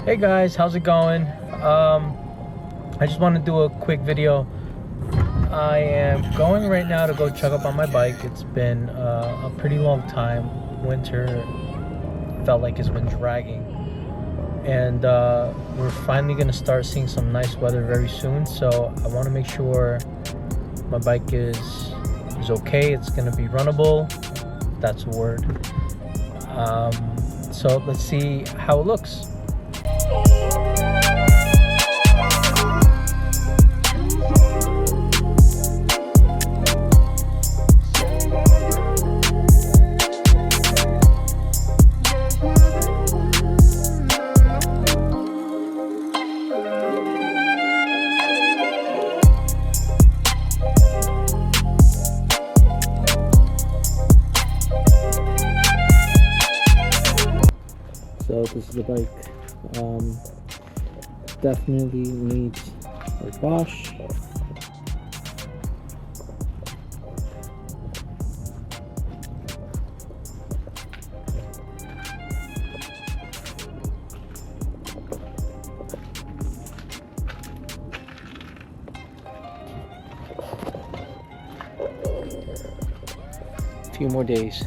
Hey guys, how's it going? I just want to do a quick video. I am going right now to go check up on my bike. It's been a pretty long time. Winter felt like it's been dragging, and we're finally gonna start seeing some nice weather very soon. So I want to make sure my bike is okay. It's gonna be runnable. If that's a word. So let's see how it looks. So this is the bike. Definitely needs a wash. A few more days.